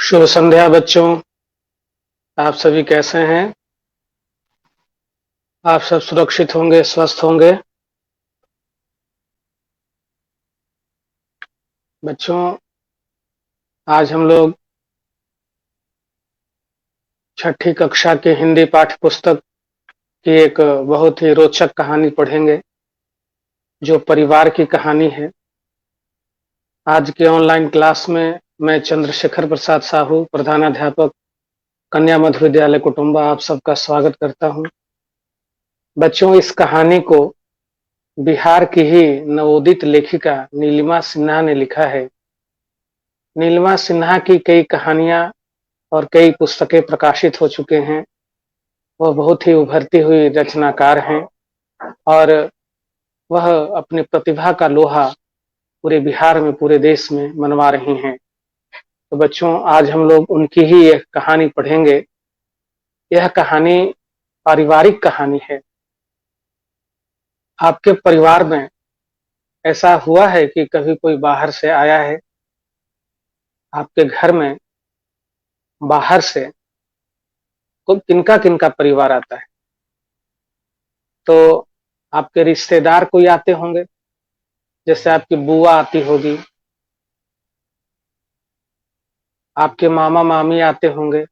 शुभ संध्या बच्चों। आप सभी कैसे हैं? आप सब सुरक्षित होंगे, स्वस्थ होंगे। बच्चों, आज हम लोग छठी कक्षा की हिंदी पाठ्य पुस्तक की एक बहुत ही रोचक कहानी पढ़ेंगे, जो परिवार की कहानी है। आज के ऑनलाइन क्लास में मैं चंद्रशेखर प्रसाद साहू, प्रधानाध्यापक, कन्या मध्य विद्यालय कुटुंबा, आप सबका स्वागत करता हूं। बच्चों, इस कहानी को बिहार की ही नवोदित लेखिका नीलिमा सिन्हा ने लिखा है। नीलिमा सिन्हा की कई कहानियां और कई पुस्तकें प्रकाशित हो चुके हैं। वह बहुत ही उभरती हुई रचनाकार हैं और वह अपनी प्रतिभा का लोहा पूरे बिहार में, पूरे देश में मनवा रही हैं। तो बच्चों, आज हम लोग उनकी ही एक कहानी पढ़ेंगे। यह कहानी पारिवारिक कहानी है। आपके परिवार में ऐसा हुआ है कि कभी कोई बाहर से आया है? आपके घर में बाहर से किनका किनका परिवार आता है? तो आपके रिश्तेदार कोई आते होंगे, जैसे आपकी बुआ आती होगी, आपके मामा मामी आते होंगे,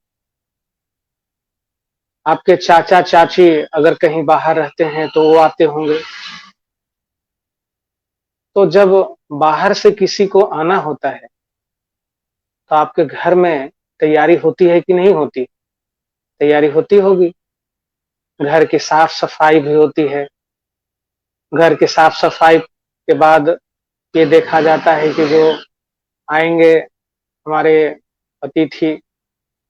आपके चाचा चाची अगर कहीं बाहर रहते हैं तो वो आते होंगे। तो जब बाहर से किसी को आना होता है तो आपके घर में तैयारी होती है कि नहीं होती? तैयारी होती होगी। घर की साफ सफाई भी होती है। घर की साफ सफाई के बाद ये देखा जाता है कि जो आएंगे हमारे अतिथि,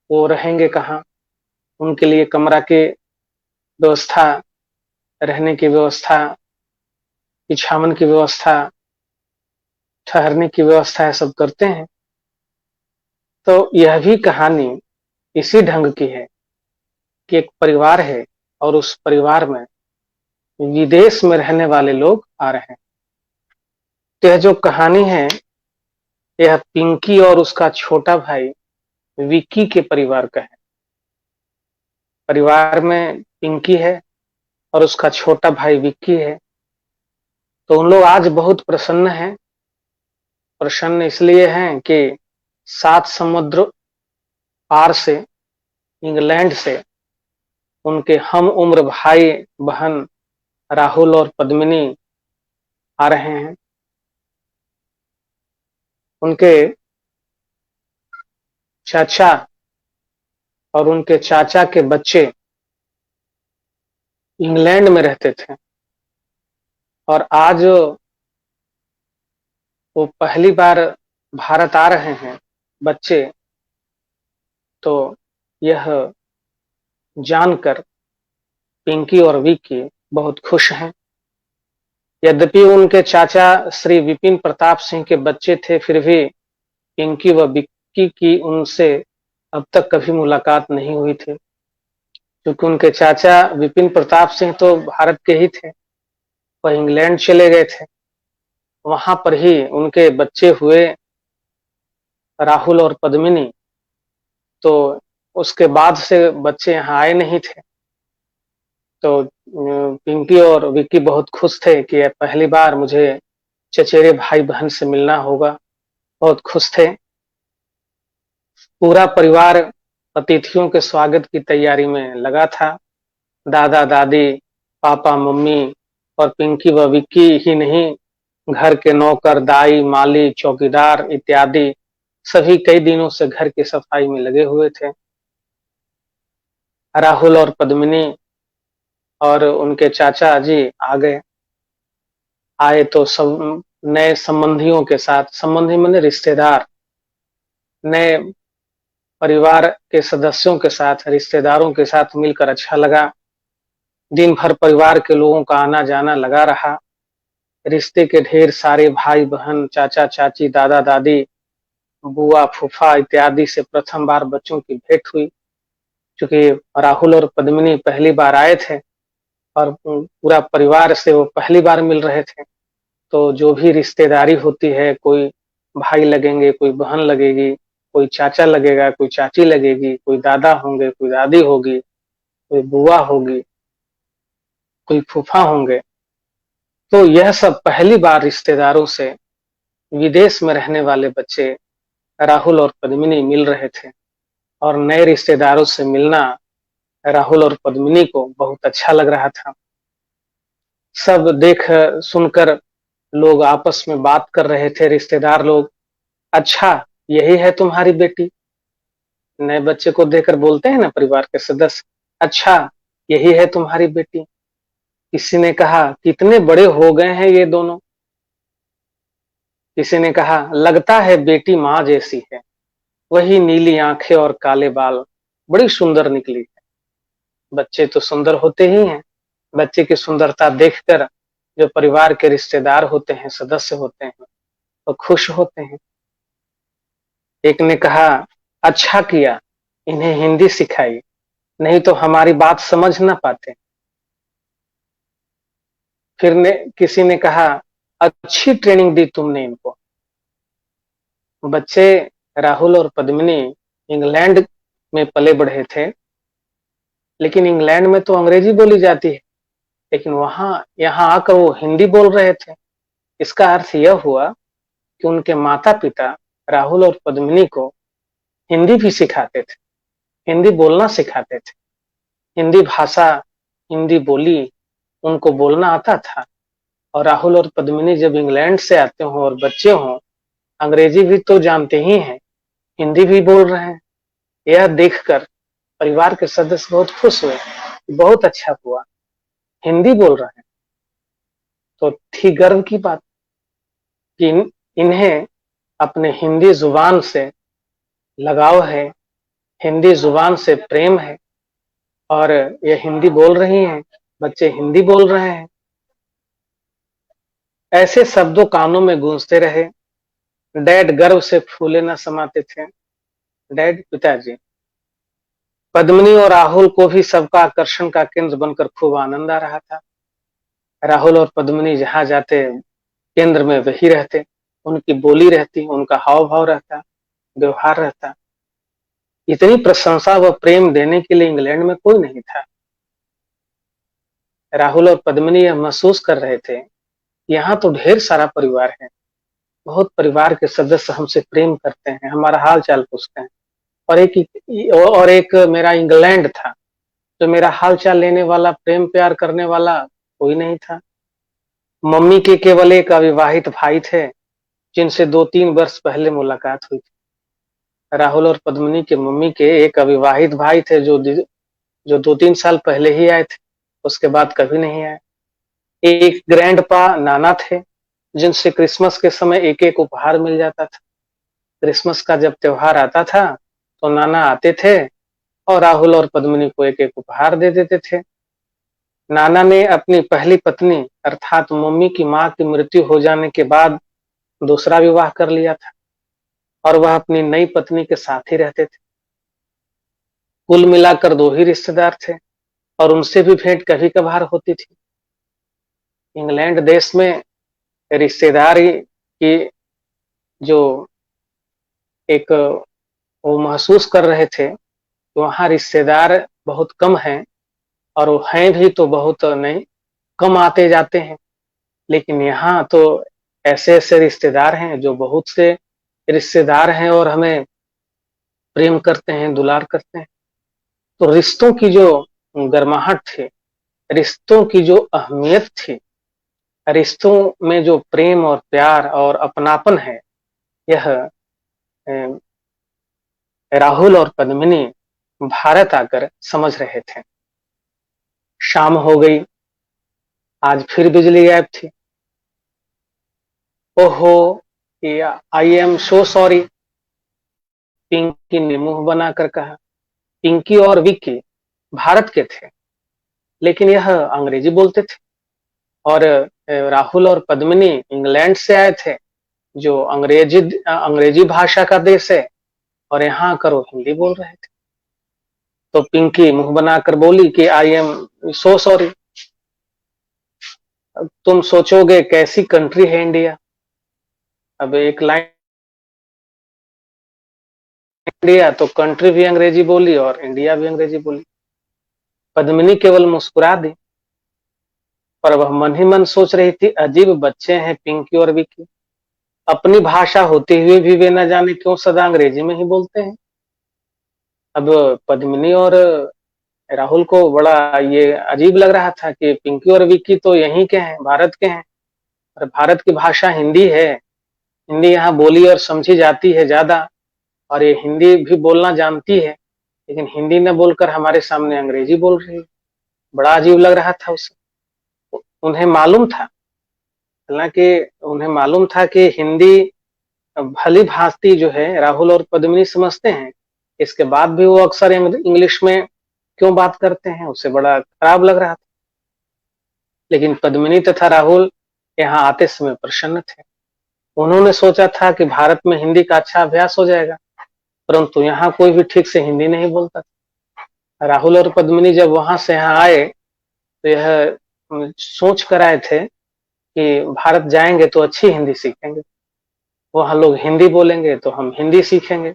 वो रहेंगे कहाँ। उनके लिए कमरा की व्यवस्था, रहने की व्यवस्था, बिछावन की व्यवस्था, ठहरने की व्यवस्था है, सब करते हैं। तो यह भी कहानी इसी ढंग की है कि एक परिवार है और उस परिवार में विदेश में रहने वाले लोग आ रहे हैं। तो यह जो कहानी है, यह पिंकी और उसका छोटा भाई विक्की के परिवार का है। परिवार में पिंकी है और उसका छोटा भाई विक्की है। तो उन लोग आज बहुत प्रसन्न हैं। प्रसन्न इसलिए हैं कि 7 समुद्र पार से, इंग्लैंड से उनके हम उम्र भाई बहन राहुल और पद्मिनी आ रहे हैं। उनके चाचा और उनके चाचा के बच्चे इंग्लैंड में रहते थे और आज वो पहली बार भारत आ रहे हैं बच्चे। तो यह जानकर पिंकी और विक्की बहुत खुश हैं। यद्यपि उनके चाचा श्री विपिन प्रताप सिंह के बच्चे थे, फिर भी पिंकी व विक्की की उनसे अब तक कभी मुलाकात नहीं हुई थी, क्योंकि उनके चाचा विपिन प्रताप सिंह तो भारत के ही थे। वह इंग्लैंड चले गए थे। वहां पर ही उनके बच्चे हुए राहुल और पद्मिनी। तो उसके बाद से बच्चे यहाँ आए नहीं थे। तो पिंकी और विक्की बहुत खुश थे कि पहली बार मुझे चचेरे भाई बहन से मिलना होगा। बहुत खुश थे। पूरा परिवार अतिथियों के स्वागत की तैयारी में लगा था। दादा दादी, पापा मम्मी और पिंकी व विक्की ही नहीं, घर के नौकर, दाई, माली, चौकीदार इत्यादि सभी कई दिनों से घर की सफाई में लगे हुए थे। राहुल और पद्मिनी और उनके चाचा जी आ गए। आए तो सब नए संबंधियों के साथ, संबंधी माने रिश्तेदार, नए परिवार के सदस्यों के साथ, रिश्तेदारों के साथ मिलकर अच्छा लगा। दिन भर परिवार के लोगों का आना जाना लगा रहा। रिश्ते के ढेर सारे भाई बहन, चाचा चाची, दादा दादी, बुआ फूफा इत्यादि से प्रथम बार बच्चों की भेंट हुई। क्योंकि राहुल और पद्मिनी पहली बार आए थे और पूरा परिवार से वो पहली बार मिल रहे थे। तो जो भी रिश्तेदारी होती है, कोई भाई लगेंगे, कोई बहन लगेगी, कोई चाचा लगेगा, कोई चाची लगेगी, कोई दादा होंगे, कोई दादी होगी, कोई बुआ होगी, कोई फूफा होंगे। तो यह सब पहली बार रिश्तेदारों से विदेश में रहने वाले बच्चे राहुल और पद्मिनी मिल रहे थे और नए रिश्तेदारों से मिलना राहुल और पद्मिनी को बहुत अच्छा लग रहा था। सब देख सुनकर लोग आपस में बात कर रहे थे, रिश्तेदार लोग। अच्छा, यही है तुम्हारी बेटी? नए बच्चे को देखकर बोलते हैं ना परिवार के सदस्य, अच्छा यही है तुम्हारी बेटी? किसी ने कहा कितने बड़े हो गए हैं ये दोनों। किसी ने कहा लगता है बेटी माँ जैसी है, वही नीली आंखें और काले बाल, बड़ी सुंदर निकली है। बच्चे तो सुंदर होते ही हैं। बच्चे की सुंदरता देखकर जो परिवार के रिश्तेदार होते हैं, सदस्य होते हैं, वो खुश होते हैं। एक ने कहा अच्छा किया इन्हें हिंदी सिखाई, नहीं तो हमारी बात समझ ना पाते। फिर किसी ने कहा अच्छी ट्रेनिंग दी तुमने इनको। बच्चे राहुल और पद्मिनी इंग्लैंड में पले बढ़े थे, लेकिन इंग्लैंड में तो अंग्रेजी बोली जाती है, लेकिन वहां यहाँ आकर वो हिंदी बोल रहे थे। इसका अर्थ यह हुआ कि उनके माता पिता राहुल और पद्मिनी को हिंदी भी सिखाते थे, हिंदी बोलना सिखाते थे। हिंदी भाषा, हिंदी बोली उनको बोलना आता था। और राहुल और पद्मिनी जब इंग्लैंड से आते हों और बच्चे हों, अंग्रेजी भी तो जानते ही हैं, हिंदी भी बोल रहे हैं। यह देखकर परिवार के सदस्य बहुत खुश हुए, बहुत अच्छा हुआ, हिंदी बोल रहे हैं। तो थी गर्व की बात कि इन्हें अपने हिंदी जुबान से लगाव है, हिंदी जुबान से प्रेम है और ये हिंदी बोल रही हैं, बच्चे हिंदी बोल रहे हैं। ऐसे शब्दों कानों में गूंजते रहे। डैड गर्व से फूले न समाते थे। डैड पिताजी। पद्मिनी और राहुल को भी सबका आकर्षण का केंद्र बनकर खूब आनंद आ रहा था। राहुल और पद्मिनी जहां जाते केंद्र में वही रहते, उनकी बोली रहती, उनका हाव भाव रहता, व्यवहार रहता। इतनी प्रशंसा व प्रेम देने के लिए इंग्लैंड में कोई नहीं था। राहुल और पद्मिनी यह महसूस कर रहे थे, यहाँ तो ढेर सारा परिवार है, बहुत परिवार के सदस्य हमसे प्रेम करते हैं, हमारा हाल चाल पूछते हैं। और एक मेरा इंग्लैंड था, जो मेरा हाल चाल लेने वाला, प्रेम प्यार करने वाला कोई नहीं था। मम्मी के केवल एक अविवाहित भाई थे, जिनसे 2-3 वर्ष पहले मुलाकात हुई थी। राहुल और पद्मिनी के मम्मी के एक अविवाहित भाई थे, जो 2-3 साल पहले ही आए थे, उसके बाद कभी नहीं आए। एक ग्रैंडपा नाना थे, जिनसे क्रिसमस के समय एक एक उपहार मिल जाता था। क्रिसमस का जब त्योहार आता था तो नाना आते थे और राहुल और पद्मिनी को एक एक उपहार दे देते थे। नाना ने अपनी पहली पत्नी अर्थात मम्मी की मां की मृत्यु हो जाने के बाद दूसरा विवाह कर लिया था और वह अपनी नई पत्नी के साथ ही रहते थे। कुल मिलाकर 2 ही रिश्तेदार थे और उनसे भी भेंट कभी कभार होती थी। इंग्लैंड देश में रिश्तेदारी की जो एक वो महसूस कर रहे थे, वहाँ रिश्तेदार बहुत कम हैं और वो हैं भी तो बहुत नहीं, कम आते जाते हैं। लेकिन यहाँ तो ऐसे-ऐसे रिश्तेदार हैं जो बहुत से रिश्तेदार हैं और हमें प्रेम करते हैं, दुलार करते हैं। तो रिश्तों की जो गर्माहट थी, रिश्तों की जो अहमियत थी, रिश्तों में जो प्रेम और प्यार और अपनापन है, यह राहुल और पद्मिनी भारत आकर समझ रहे थे। शाम हो गई, आज फिर बिजली गायब थी। ओहो, I am so sorry, Pinky ने मुंह बनाकर कहा। पिंकी और विक्की भारत के थे, लेकिन यह अंग्रेजी बोलते थे और राहुल और पद्मिनी इंग्लैंड से आए थे, जो अंग्रेजी भाषा का देश है, और यहाँ आकर वो हिंदी बोल रहे थे। तो पिंकी मुंह बनाकर बोली कि आई एम सो सॉरी। तुम सोचोगे कैसी कंट्री है इंडिया। अब एक लाइन इंडिया तो कंट्री भी अंग्रेजी बोली और इंडिया भी अंग्रेजी बोली। पद्मिनी केवल मुस्कुरा दी, पर वह मन ही मन सोच रही थी, अजीब बच्चे हैं पिंकी और विकी, अपनी भाषा होते हुए भी वे न जाने क्यों सदा अंग्रेजी में ही बोलते हैं। अब पद्मिनी और राहुल को बड़ा ये अजीब लग रहा था कि पिंकी और विक्की तो यहीं के हैं, भारत के हैं, और भारत की भाषा हिंदी है। हिंदी यहाँ बोली और समझी जाती है ज्यादा, और ये हिंदी भी बोलना जानती है, लेकिन हिंदी न बोलकर हमारे सामने अंग्रेजी बोल रही है। बड़ा अजीब लग रहा था उसे। उन्हें मालूम था, हालांकि उन्हें मालूम था कि हिंदी भली भांति जो है राहुल और पद्मिनी समझते हैं, इसके बाद भी वो अक्सर इंग्लिश में क्यों बात करते हैं, उसे बड़ा खराब लग रहा था। लेकिन पद्मिनी तथा राहुल यहाँ आते समय प्रसन्न थे। उन्होंने सोचा था कि भारत में हिंदी का अच्छा अभ्यास हो जाएगा, परंतु यहाँ कोई भी ठीक से हिंदी नहीं बोलता था। राहुल और पद्मिनी जब वहां से यहाँ आए तो यह सोच कर आए थे कि भारत जाएंगे तो अच्छी हिंदी सीखेंगे, वहां लोग हिंदी बोलेंगे तो हम हिंदी सीखेंगे।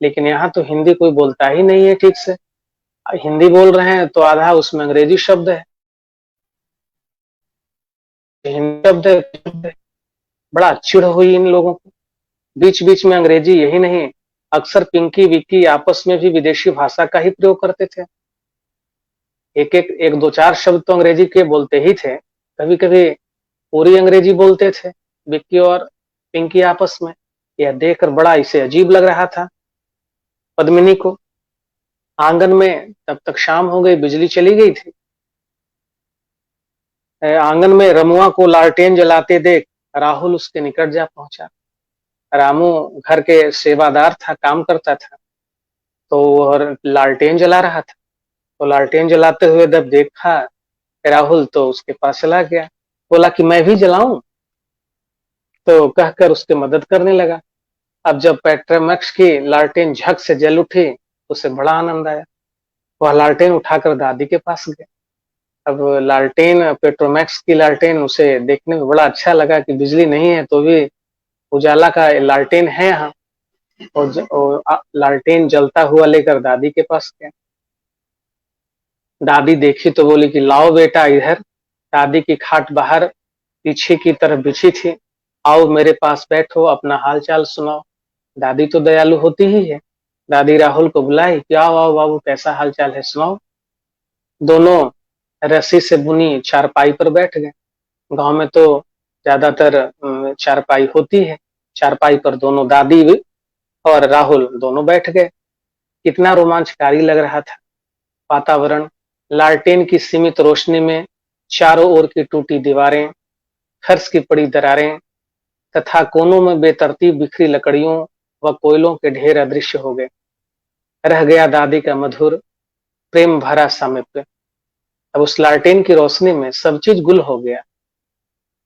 लेकिन यहाँ तो हिंदी कोई बोलता ही नहीं है ठीक से। हिंदी बोल रहे हैं तो आधा उसमें अंग्रेजी शब्द है, हिंदी शब्द है। बड़ा चिढ़ हुई इन लोगों को। बीच बीच में अंग्रेजी यही नहीं, अक्सर पिंकी विक्की आपस में भी विदेशी भाषा का ही प्रयोग करते थे। एक दो चार शब्द तो अंग्रेजी के बोलते ही थे, कभी कभी पूरी अंग्रेजी बोलते थे विक्की और पिंकी आपस में। यह देखकर बड़ा इसे अजीब लग रहा था पद्मिनी को। आंगन में तब तक शाम हो गई, बिजली चली गई थी। आंगन में रमुआ को लालटेन जलाते देख राहुल उसके निकट जा पहुंचा। रामू घर के सेवादार था, काम करता था, तो और लालटेन जला रहा था। तो लालटेन जलाते हुए जब देखा राहुल तो उसके पास चला गया, बोला कि मैं भी जलाऊं, तो कहकर उसकी मदद करने लगा। अब जब पेट्रोमैक्स की लालटेन झक से जल उठी तो उसे बड़ा आनंद आया। वह लालटेन उठाकर दादी के पास गया। अब लालटेन, पेट्रोमैक्स की लालटेन उसे देखने में बड़ा अच्छा लगा कि बिजली नहीं है तो भी उजाला का लालटेन है यहाँ। और लालटेन जलता हुआ लेकर दादी के पास गया। दादी देखी तो बोली कि लाओ बेटा इधर। दादी की खाट बाहर पीछे की तरफ बिछी थी। आओ मेरे पास बैठो, अपना हाल चाल सुनाओ। दादी तो दयालु होती ही है। दादी राहुल को बुलाई कि आओ आओ बाबू, कैसा हाल चाल है, सुनाओ। दोनों रस्सी से बुनी चारपाई पर बैठ गए। गांव में तो ज्यादातर चारपाई होती है। चारपाई पर दोनों दादी और राहुल दोनों बैठ गए। कितना रोमांचकारी लग रहा था वातावरण। लालटेन की सीमित रोशनी में चारों ओर की टूटी दीवारें, फर्श की पड़ी दरारें तथा कोनों में बेतरतीब बिखरी लकड़ियों व कोयलों के ढेर अदृश्य हो गए। रह गया दादी का मधुर प्रेम भरा सामिप्य। अब उस लालटेन की रोशनी में सब चीज गुल हो गया,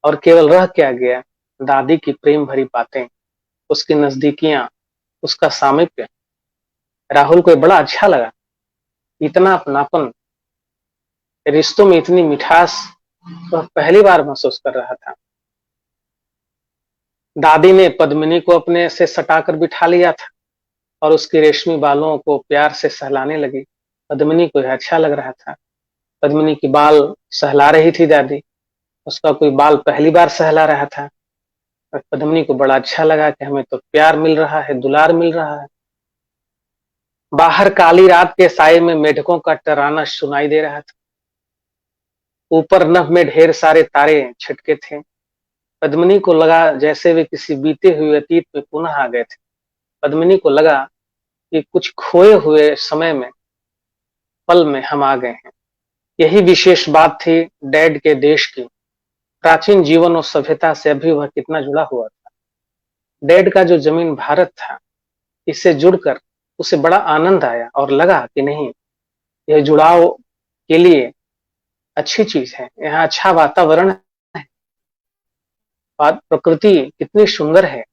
और केवल रह क्या गया, दादी की प्रेम भरी बातें, उसकी नजदीकियां, उसका सामिप्य। राहुल को बड़ा अच्छा लगा। इतना अपनापन, रिश्तों में इतनी मिठास वह पहली बार महसूस कर रहा था। दादी ने पद्मिनी को अपने से सटाकर बिठा लिया था और उसके रेशमी बालों को प्यार से सहलाने लगी। पद्मिनी को यह अच्छा लग रहा था। पद्मिनी की बाल सहला रही थी दादी, उसका कोई बाल पहली बार सहला रहा था। और पद्मिनी को बड़ा अच्छा लगा कि हमें तो प्यार मिल रहा है, दुलार मिल रहा है। बाहर काली रात के साये में मेढकों का टर्राना सुनाई दे रहा था। ऊपर नभ में ढेर सारे तारे छिटके थे। पद्मिनी को लगा जैसे वे किसी बीते हुए अतीत में पुनः आ गए थे। पद्मिनी को लगा कि कुछ खोए हुए समय में, पल में हम आ गए हैं। यही विशेष बात थी डैड के देश की। प्राचीन जीवन और सभ्यता से अभी वह कितना जुड़ा हुआ था। डैड का जो जमीन भारत था, इससे जुड़कर उसे बड़ा आनंद आया और लगा कि नहीं, यह जुड़ाव के लिए अच्छी चीज है। यहाँ अच्छा वातावरण है, प्रकृति कितनी सुंदर है।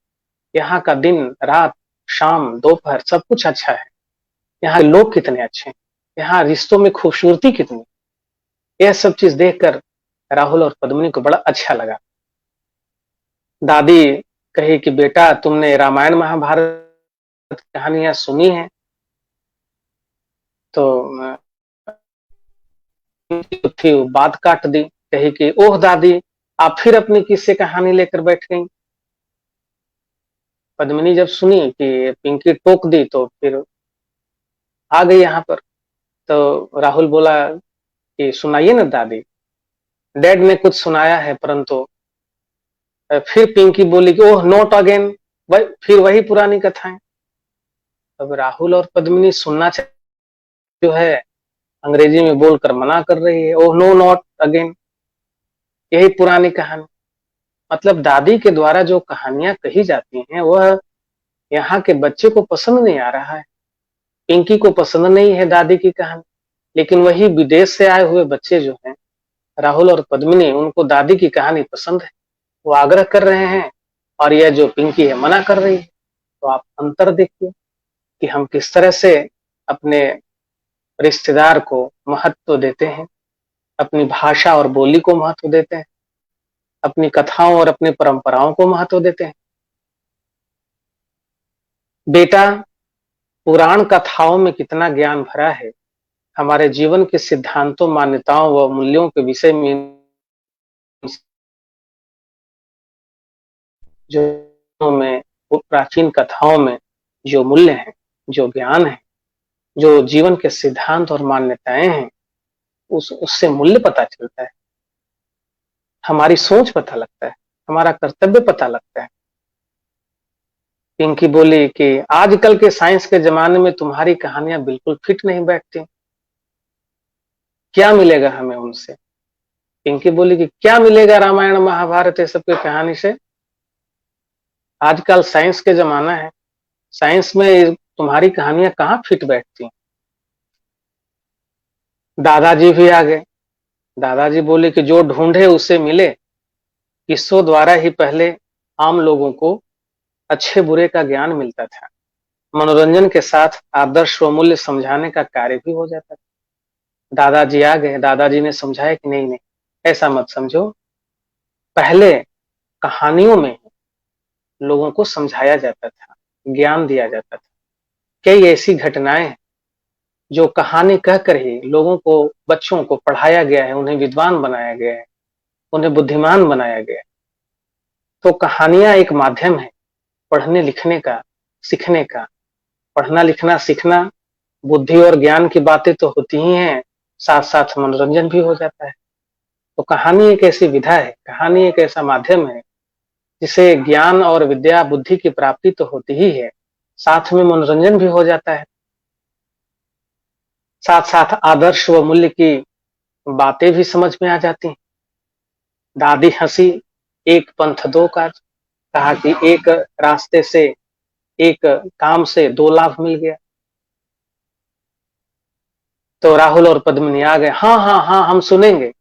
यहाँ का दिन रात शाम दोपहर सब कुछ अच्छा है। यहाँ के लोग कितने अच्छे हैं, यहाँ रिश्तों में खूबसूरती कितनी। यह सब चीज देखकर राहुल और पद्मिनी को बड़ा अच्छा लगा। दादी कही कि बेटा, तुमने रामायण महाभारत कहानियां सुनी हैं। तो थी वो बात काट दी, कही कि ओह दादी, आप फिर अपनी किस्से कहानी लेकर बैठ गई। पद्मिनी जब सुनी कि पिंकी टोक दी तो फिर आ गई यहाँ पर। तो राहुल बोला कि सुनाइए ना दादी। डैड ने कुछ सुनाया है, परंतु फिर पिंकी बोली कि ओह नॉट अगेन, फिर वही पुरानी कथाएं। अब राहुल और पद्मिनी सुनना जो है अंग्रेजी में बोलकर मना कर रही है, ओह नो नॉट अगेन, यही पुरानी कहानी। मतलब दादी के द्वारा जो कहानियां कही जाती हैं वह यहाँ के बच्चे को पसंद नहीं आ रहा है। पिंकी को पसंद नहीं है दादी की कहानी, लेकिन वही विदेश से आए हुए बच्चे जो हैं राहुल और पद्मिनी, उनको दादी की कहानी पसंद है। वो आग्रह कर रहे हैं और यह जो पिंकी है मना कर रही है। तो आप अंतर देखिए कि हम किस तरह से अपने रिश्तेदार को महत्व देते हैं, अपनी भाषा और बोली को महत्व देते हैं, अपनी कथाओं और अपनी परंपराओं को महत्व देते हैं। बेटा, पुराण कथाओं में कितना ज्ञान भरा है, हमारे जीवन के सिद्धांतों, मान्यताओं व मूल्यों के विषय में जो में प्राचीन कथाओं में जो मूल्य हैं, जो ज्ञान है, जो जीवन के सिद्धांत और मान्यताएं हैं, उससे मूल्य पता चलता है, हमारी सोच पता लगता है, हमारा कर्तव्य पता लगता है। पिंकी बोली कि आजकल के साइंस के जमाने में तुम्हारी कहानियां बिल्कुल फिट नहीं बैठती, क्या मिलेगा हमें उनसे। पिंकी बोली कि क्या मिलेगा रामायण महाभारत ये सब की कहानी से, आजकल साइंस के जमाना है, साइंस में तुम्हारी कहानियां कहाँ फिट बैठती। दादाजी भी आ गए। दादाजी बोले कि जो ढूंढे उसे मिले, किस्सों द्वारा ही पहले आम लोगों को अच्छे बुरे का ज्ञान मिलता था, मनोरंजन के साथ आदर्श व मूल्य समझाने का कार्य भी हो जाता था। दादाजी आ गए। दादाजी ने समझाया कि नहीं नहीं, ऐसा मत समझो, पहले कहानियों में लोगों को समझाया जाता था, ज्ञान दिया जाता था। कई ऐसी घटनाएं हैं जो कहानी कहकर ही लोगों को, बच्चों को पढ़ाया गया है, उन्हें विद्वान बनाया गया है, उन्हें बुद्धिमान बनाया गया है। तो कहानियां एक माध्यम है पढ़ने लिखने का, सीखने का। पढ़ना लिखना सीखना, बुद्धि और ज्ञान की बातें तो होती ही हैं, साथ साथ मनोरंजन भी हो जाता है। तो कहानी एक ऐसी विधा है, कहानी एक ऐसा माध्यम है जिसे ज्ञान और विद्या बुद्धि की प्राप्ति तो होती ही है, साथ में मनोरंजन भी हो जाता है, साथ साथ आदर्श व मूल्य की बातें भी समझ में आ जाती हैं। दादी हंसी, एक पंथ दो काज, कहा कि एक रास्ते से, एक काम से दो लाभ मिल गया। तो राहुल और पद्मिनी आ गए। हाँ हाँ हाँ, हम सुनेंगे।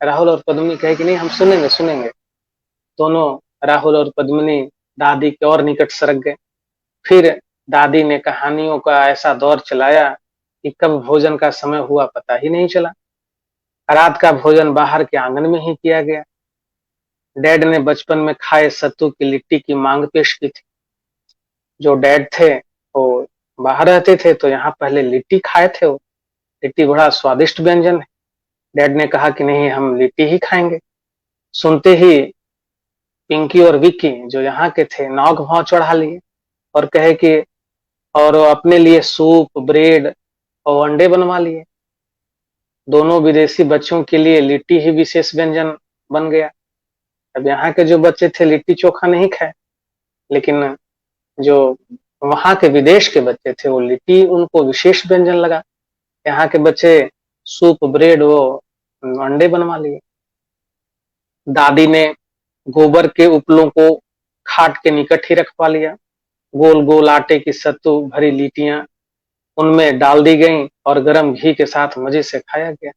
राहुल और पद्मिनी कहे कि नहीं, हम सुनेंगे सुनेंगे। दोनों राहुल और पद्मिनी दादी के और निकट सरक गए। फिर दादी ने कहानियों का ऐसा दौर चलाया कि कब भोजन का समय हुआ पता ही नहीं चला। रात का भोजन बाहर के आंगन में ही किया गया। डैड ने बचपन में खाए सत्तू की लिट्टी की मांग पेश की थी। जो डैड थे वो बाहर रहते थे, तो यहाँ पहले लिट्टी खाए थे वो। लिट्टी बड़ा स्वादिष्ट व्यंजन है। डैड ने कहा कि नहीं, हम लिट्टी ही खाएंगे। सुनते ही पिंकी और विक्की जो यहाँ के थे नाक भाव चढ़ा लिए और कहे कि, और अपने लिए सूप, ब्रेड और अंडे बनवा लिए। दोनों विदेशी बच्चों के लिए लिट्टी ही विशेष व्यंजन बन गया। अब यहाँ के जो बच्चे थे लिट्टी चोखा नहीं खाए, लेकिन जो वहां के विदेश के बच्चे थे वो लिट्टी उनको विशेष व्यंजन लगा। यहाँ के बच्चे सूप, ब्रेड वो अंडे बनवा लिए। दादी ने गोबर के उपलों को खाट के निकट ही रखवा लिया। गोल गोल आटे की सत्तू भरी लिट्टियां उनमें डाल दी गईं और गरम घी के साथ मजे से खाया गया।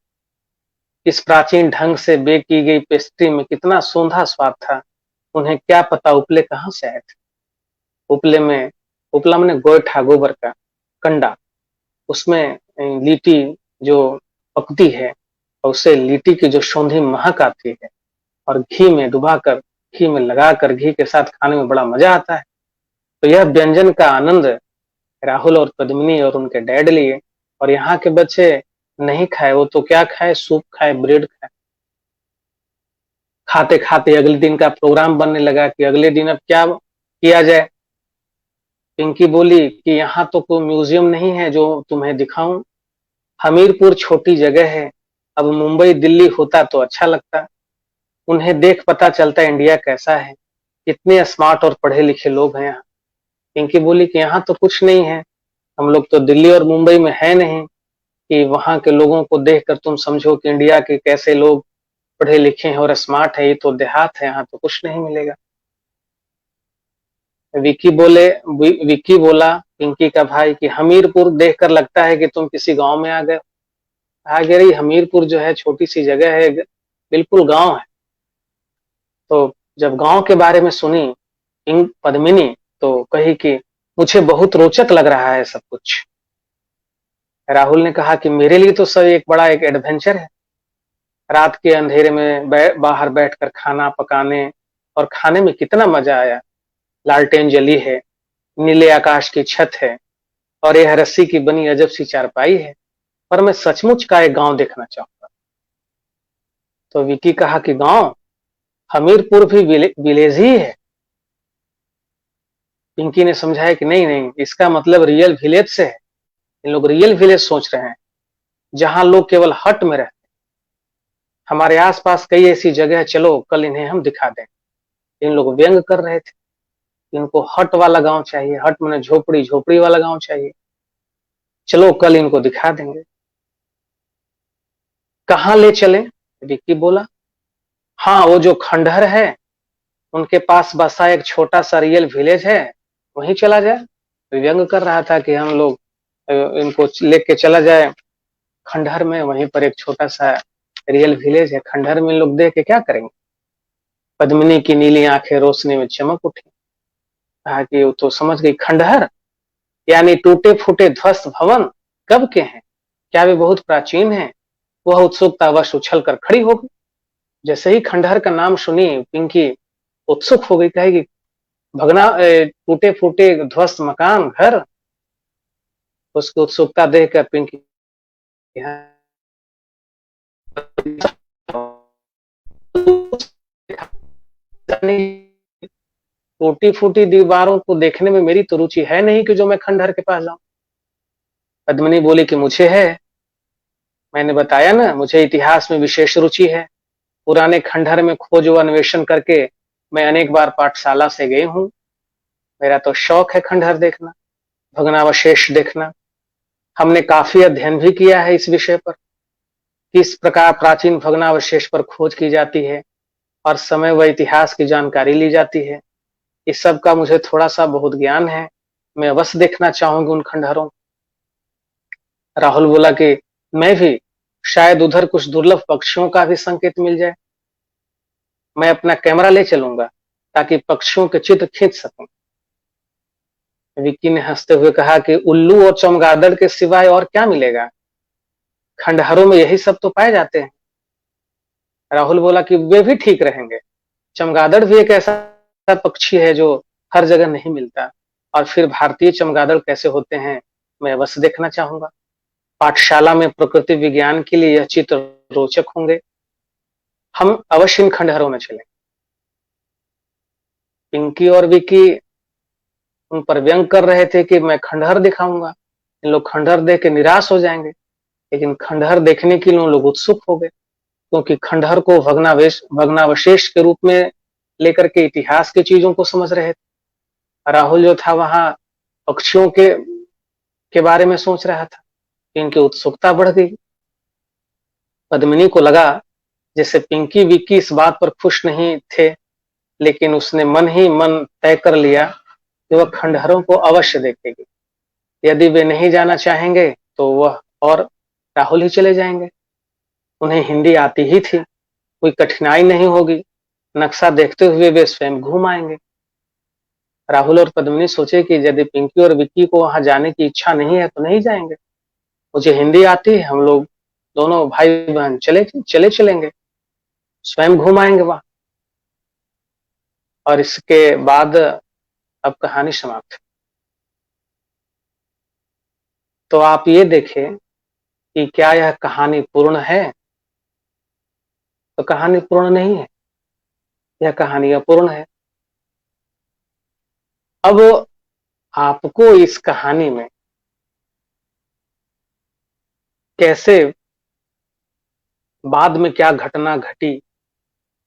इस प्राचीन ढंग से बेक की गई पेस्ट्री में कितना सोंधा स्वाद था, उन्हें क्या पता उपले कहाँ से आए थे। उपले में, उपला मैंने गोईठा, गोबर का कंडा, उसमें लिट्टी जो पकती है और उससे लिट्टी की जो सौंधी महक आती है और घी में डुबाकर, घी में लगाकर घी के साथ खाने में बड़ा मजा आता है। तो यह व्यंजन का आनंद राहुल और पद्मिनी और उनके डैड लिए, और यहाँ के बच्चे नहीं खाए, वो तो क्या खाए, सूप खाए, ब्रेड खाए। खाते खाते अगले दिन का प्रोग्राम बनने लगा कि अगले दिन अब क्या किया जाए। पिंकी बोली कि यहाँ तो कोई म्यूजियम नहीं है जो तुम्हें दिखाऊं, हमीरपुर छोटी जगह है, अब मुंबई दिल्ली होता तो अच्छा लगता, उन्हें देख पता चलता इंडिया कैसा है, कितने स्मार्ट और पढ़े लिखे लोग हैं यहाँ। पिंकी बोली कि यहाँ तो कुछ नहीं है, हम लोग तो दिल्ली और मुंबई में है नहीं कि वहां के लोगों को देखकर तुम समझो कि इंडिया के कैसे लोग पढ़े लिखे हैं और स्मार्ट है, ये तो देहात है, यहाँ तो कुछ नहीं मिलेगा। विक्की बोला, पिंकी का भाई, कि हमीरपुर देखकर लगता है कि तुम किसी गांव में आ गए। आगे रही, हमीरपुर जो है छोटी सी जगह है, बिल्कुल गांव है। तो जब गांव के बारे में सुनी पद्मिनी, तो कही कि मुझे बहुत रोचक लग रहा है सब कुछ। राहुल ने कहा कि मेरे लिए तो सब एक बड़ा एक एडवेंचर है, रात के अंधेरे में बाहर बैठकर खाना पकाने, और खाने में कितना मजा आया। लालटेन जली है, नीले आकाश की छत है, और यह रस्सी की बनी अजब सी चारपाई है, पर मैं सचमुच का एक गांव देखना चाहूंगा। तो विकी कहा कि गांव, हमीरपुर भी विलेज ही है। पिंकी ने समझाया कि नहीं नहीं, इसका मतलब रियल विलेज से है, इन लोग रियल विलेज सोच रहे हैं, जहां लोग केवल हट में रहते। हमारे आसपास कई ऐसी जगह है, चलो कल इन्हें हम दिखा दें। इन लोग व्यंग कर रहे थे, इनको हट वाला गांव चाहिए, हट माने झोपड़ी, झोपड़ी वाला गांव चाहिए, चलो कल इनको दिखा देंगे। कहाँ ले चले, विक्की बोला। हाँ, वो जो खंडहर है उनके पास बसा एक छोटा सा रियल विलेज है, वहीं चला जाए। व्यंग कर रहा था कि हम लोग इनको लेके चला जाए खंडहर में, वहीं पर एक छोटा सा रियल विलेज है, खंडहर में लोग देख के क्या करेंगे। पद्मिनी की नीली आंखें रोशनी में चमक उठी। कहा कि वो तो समझ गई, खंडहर यानी टूटे फूटे ध्वस्त भवन कब के हैं, क्या वे बहुत प्राचीन हैं। वह उत्सुकतावश उछल कर खड़ी हो गई। जैसे ही खंडहर का नाम सुनी, पिंकी उत्सुक हो गई, कहेगी भगना टूटे फूटे ध्वस्त मकान घर। उसकी उत्सुकता देखकर पिंकी टूटी फूटी दीवारों को देखने में मेरी तो रुचि है नहीं कि जो मैं खंडहर के पास जाऊं। पद्मिनी बोली कि मुझे है, मैंने बताया ना, मुझे इतिहास में विशेष रुचि है, पुराने खंडहर में खोज व अन्वेषण करके मैं अनेक बार पाठशाला से गई हूँ। मेरा तो शौक है खंडहर देखना, भग्नावशेष देखना। हमने काफी अध्ययन भी किया है इस विषय पर, किस प्रकार प्राचीन भग्नावशेष पर खोज की जाती है और समय व इतिहास की जानकारी ली जाती है। इस सब का मुझे थोड़ा सा बहुत ज्ञान है, मैं अवश्य देखना चाहूंगी उन खंडहरों। राहुल बोला कि मैं भी, शायद उधर कुछ दुर्लभ पक्षियों का भी संकेत मिल जाए, मैं अपना कैमरा ले चलूंगा ताकि पक्षियों के चित्र खींच सकूं। विक्की ने हंसते हुए कहा कि उल्लू और चमगादड़ के सिवाय और क्या मिलेगा, खंडहरों में यही सब तो पाए जाते हैं। राहुल बोला कि वे भी ठीक रहेंगे, चमगादड़ भी एक ऐसा पक्षी है जो हर जगह नहीं मिलता, और फिर भारतीय चमगादड़ कैसे होते हैं मैं अवश्य देखना चाहूंगा। पाठशाला में प्रकृति विज्ञान के लिए यह चित्र रोचक होंगे, हम अवश्य इन खंडहरों में चलें। पिंकी और विकी उन पर व्यंग कर रहे थे कि मैं खंडहर दिखाऊंगा, इन लोग खंडहर देख के निराश हो जाएंगे, लेकिन खंडहर देखने के लिए उन लोग उत्सुक हो गए, क्योंकि खंडहर को भग्नावशेष के रूप में लेकर के इतिहास की चीजों को समझ रहे थे। राहुल जो था वहां पक्षियों के बारे में सोच रहा था, इनकी उत्सुकता बढ़ गई। पद्मिनी को लगा जैसे पिंकी विक्की इस बात पर खुश नहीं थे, लेकिन उसने मन ही मन तय कर लिया कि वह खंडहरों को अवश्य देखेगी। यदि वे नहीं जाना चाहेंगे तो वह और राहुल ही चले जाएंगे, उन्हें हिंदी आती ही थी, कोई कठिनाई नहीं होगी, नक्शा देखते हुए वे स्वयं घूम आएंगे। राहुल और पद्मिनी सोचे कि यदि पिंकी और विक्की को वहां जाने की इच्छा नहीं है तो नहीं जाएंगे, मुझे हिंदी आती है, हम लोग दोनों भाई बहन चलेंगे, स्वयं घूम आएंगे वहां। और इसके बाद अब कहानी समाप्त। तो आप ये देखें कि क्या यह कहानी पूर्ण है? तो कहानी पूर्ण नहीं है, यह कहानी अपूर्ण है। अब आपको इस कहानी में कैसे, बाद में क्या घटना घटी,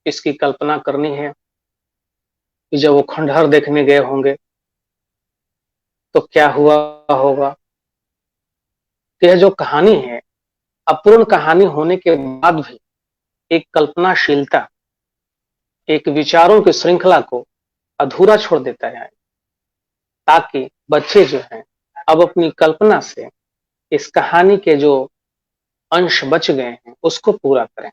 इसकी कल्पना करनी है कि जब वो खंडहर देखने गए होंगे तो क्या हुआ होगा। तो यह जो कहानी है, अपूर्ण कहानी होने के बाद भी एक कल्पनाशीलता, एक विचारों की श्रृंखला को अधूरा छोड़ देता है, ताकि बच्चे जो हैं अब अपनी कल्पना से इस कहानी के जो अंश बच गए हैं उसको पूरा करें।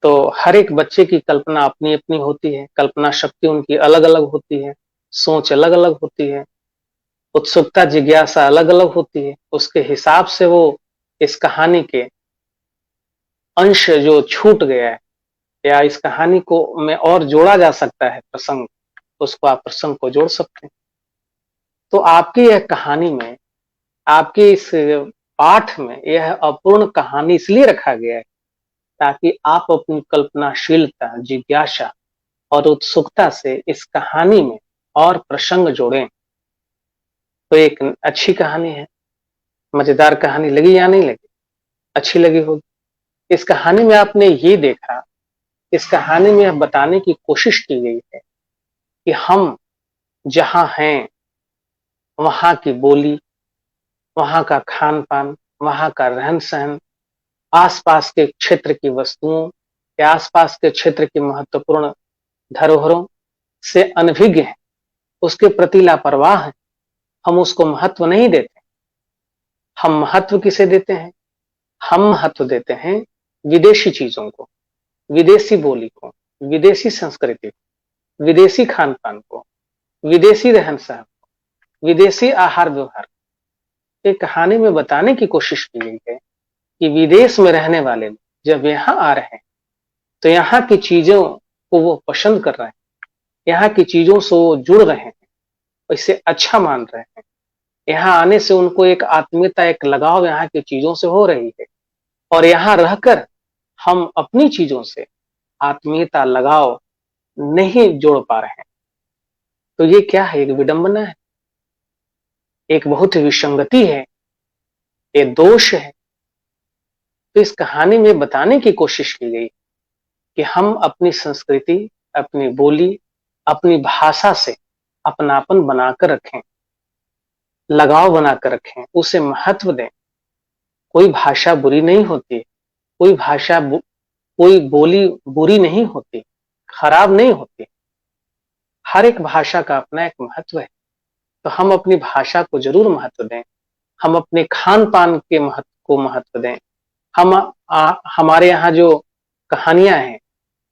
तो हर एक बच्चे की कल्पना अपनी अपनी होती है, कल्पना शक्ति उनकी अलग अलग होती है, सोच अलग अलग होती है, उत्सुकता जिज्ञासा अलग अलग होती है। उसके हिसाब से वो इस कहानी के अंश जो छूट गया है या इस कहानी को में और जोड़ा जा सकता है प्रसंग, उसको आप प्रसंग को जोड़ सकते हैं। तो आपकी यह कहानी में, आपके इस पाठ में यह अपूर्ण कहानी इसलिए रखा गया है ताकि आप अपनी कल्पनाशीलता, जिज्ञासा और उत्सुकता से इस कहानी में और प्रसंग जोड़ें। तो एक अच्छी कहानी है, मजेदार कहानी लगी या नहीं लगी? अच्छी लगी होगी। इस कहानी में आपने ये देखा, इस कहानी में यह बताने की कोशिश की गई है कि हम जहां हैं वहां की बोली, वहां का खान पान, वहां का रहन सहन, आसपास के क्षेत्र की वस्तुओं या आसपास के क्षेत्र की महत्वपूर्ण धरोहरों से अनभिज्ञ हैं, उसके प्रति लापरवाह हैं। हम उसको महत्व नहीं देते। हम महत्व किसे देते हैं? हम महत्व देते हैं विदेशी चीजों को, विदेशी बोली को, विदेशी संस्कृति को, विदेशी खान पान को, विदेशी रहन सहन को, विदेशी आहार व्यवहार। एक कहानी में बताने की कोशिश की गई है कि विदेश में रहने वाले लोग जब यहाँ आ रहे हैं तो यहाँ की चीजों को वो पसंद कर रहे हैं, यहाँ की चीजों से वो जुड़ रहे हैं, इसे अच्छा मान रहे हैं। यहाँ आने से उनको एक आत्मीयता, एक लगाव यहाँ की चीजों से हो रही है, और यहाँ रहकर हम अपनी चीजों से आत्मीयता, लगाव नहीं जोड़ पा रहे हैं। तो ये क्या है? एक विडंबना है, एक बहुत विसंगति है, ये दोष है। तो इस कहानी में बताने की कोशिश की गई कि हम अपनी संस्कृति, अपनी बोली, अपनी भाषा से अपनापन बनाकर रखें, लगाव बनाकर रखें, उसे महत्व दें। कोई भाषा बुरी नहीं होती, कोई भाषा कोई बोली बुरी नहीं होती, खराब नहीं होती। हर एक भाषा का अपना एक महत्व है। तो हम अपनी भाषा को जरूर महत्व दें, हम अपने खान पान के महत्व को महत्व दें। हम हमारे यहाँ जो कहानियां हैं,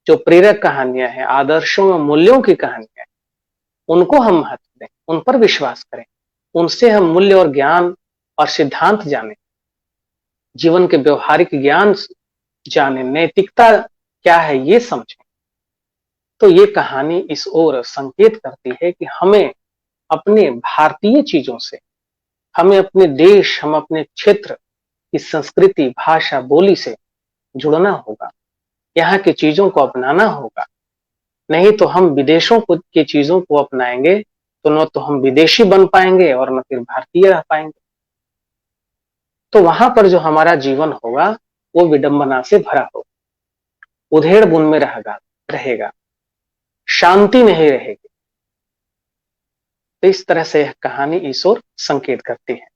जो प्रेरक कहानियां हैं, आदर्शों और मूल्यों की कहानियां हैं, उनको हम महत्व दें, उन पर विश्वास करें, उनसे हम मूल्य और ज्ञान और सिद्धांत जानें, जीवन के व्यवहारिक ज्ञान जानें, नैतिकता क्या है ये समझें। तो ये कहानी इस ओर संकेत करती है कि हमें अपने भारतीय चीजों से, हमें अपने देश, हम अपने क्षेत्र की संस्कृति, भाषा, बोली से जुड़ना होगा, यहाँ की चीजों को अपनाना होगा। नहीं तो हम विदेशों की चीजों को अपनाएंगे तो न तो हम विदेशी बन पाएंगे और न फिर भारतीय रह पाएंगे। तो वहां पर जो हमारा जीवन होगा वो विडंबना से भरा होगा, उधेड़ बुन में रहेगा, शांति नहीं रहेगी। तो इस तरह से यह कहानी इस ओर संकेत करती है।